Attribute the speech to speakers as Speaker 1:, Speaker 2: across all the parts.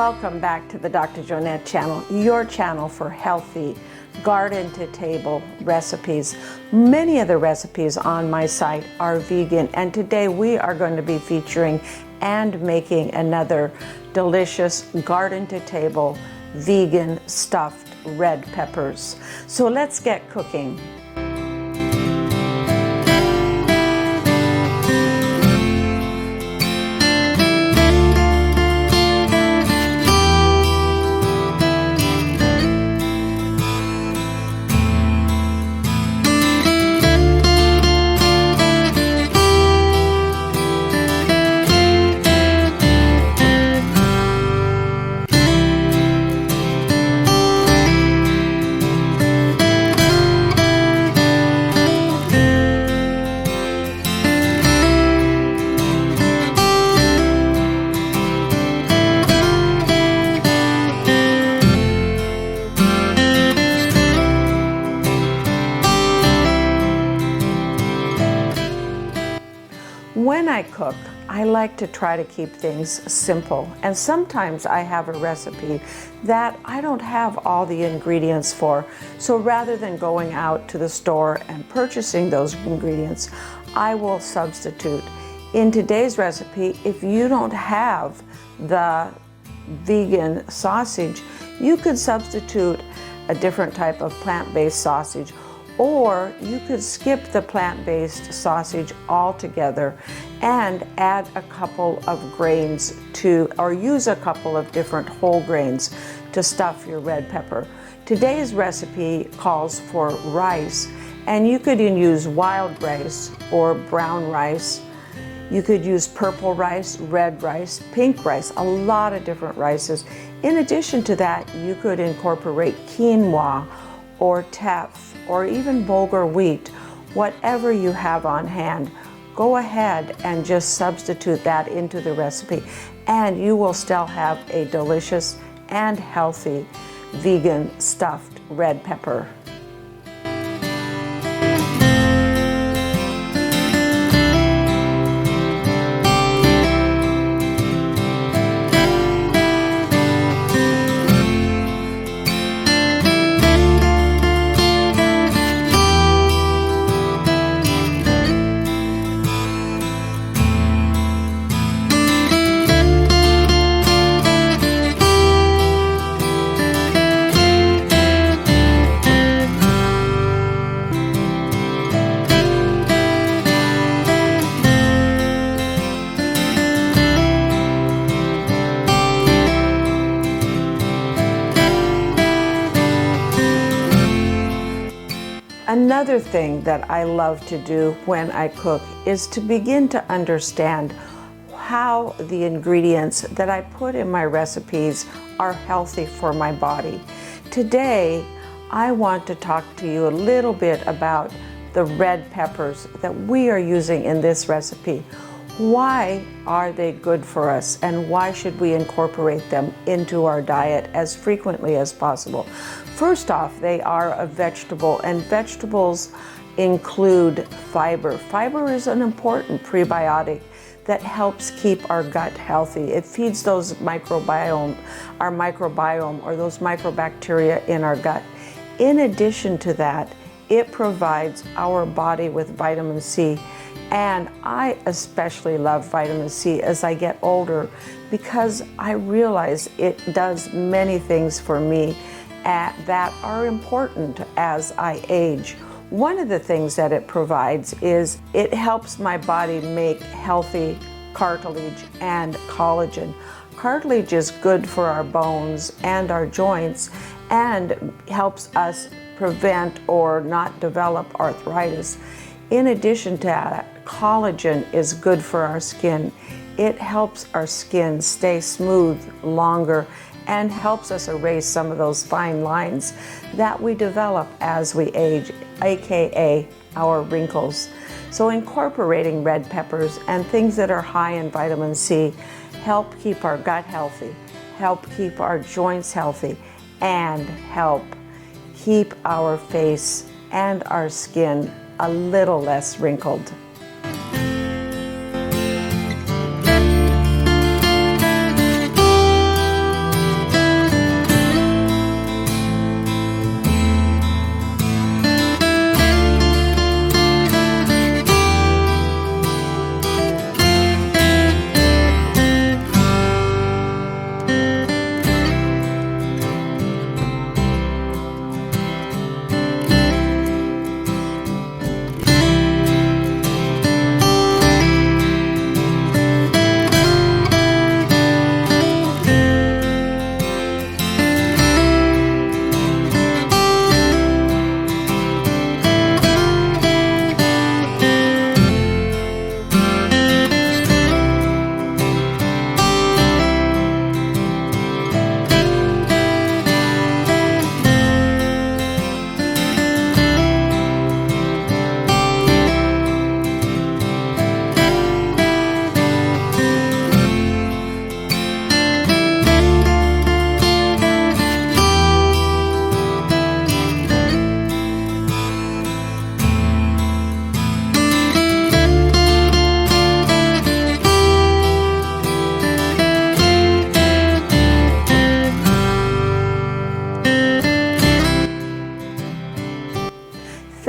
Speaker 1: Welcome back to the Dr. Jonette channel, your channel for healthy garden to table recipes. Many of the recipes on my site are vegan, and today we are going to be featuring and making another delicious garden to table vegan stuffed red peppers. So let's get cooking. When I cook, I like to try to keep things simple, and sometimes I have a recipe that I don't have all the ingredients for. So rather than going out to the store and purchasing those ingredients, I will substitute. In today's recipe, if you don't have the vegan sausage, you could substitute a different type of plant-based sausage, or you could skip the plant-based sausage altogether and add a couple of grains to, or use a couple of different whole grains to stuff your red pepper. Today's recipe calls for rice, and you could use wild rice or brown rice. You could use purple rice, red rice, pink rice, a lot of different rices. In addition to that, you could incorporate quinoa or teff, or even bulgur wheat, whatever you have on hand. Go ahead and just substitute that into the recipe, and you will still have a delicious and healthy vegan stuffed red pepper. Another thing that I love to do when I cook is to begin to understand how the ingredients that I put in my recipes are healthy for my body. Today, I want to talk to you a little bit about the red peppers that we are using in this recipe. Why are they good for us, and why should we incorporate them into our diet as frequently as possible? First off, they are a vegetable, and vegetables include fiber. Fiber is an important prebiotic that helps keep our gut healthy. It feeds those our microbiome, or those microbacteria in our gut. In addition to that, it provides our body with vitamin C. And I especially love vitamin C as I get older, because I realize it does many things for me that are important as I age. One of the things that it provides is it helps my body make healthy cartilage and collagen. Cartilage is good for our bones and our joints, and helps us prevent or not develop arthritis. In addition to that, collagen is good for our skin. It helps our skin stay smooth longer and helps us erase some of those fine lines that we develop as we age, aka our wrinkles. So incorporating red peppers and things that are high in vitamin C help keep our gut healthy, help keep our joints healthy, and help keep our face and our skin a little less wrinkled.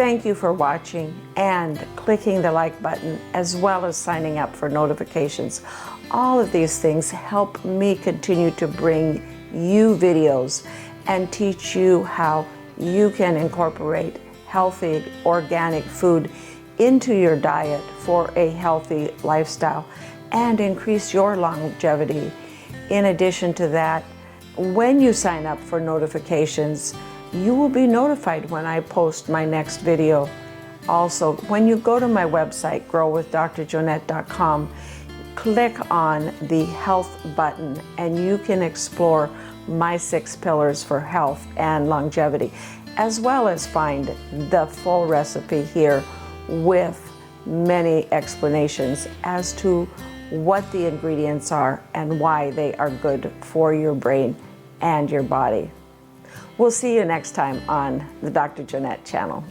Speaker 1: Thank you for watching and clicking the like button, as well as signing up for notifications. All of these things help me continue to bring you videos and teach you how you can incorporate healthy organic food into your diet for a healthy lifestyle and increase your longevity. In addition to that, when you sign up for notifications, you will be notified when I post my next video. Also, when you go to my website, growwithdrjonette.com, click on the health button and you can explore my 6 pillars for health and longevity, as well as find the full recipe here with many explanations as to what the ingredients are and why they are good for your brain and your body. We'll see you next time on the Dr. Jonette channel.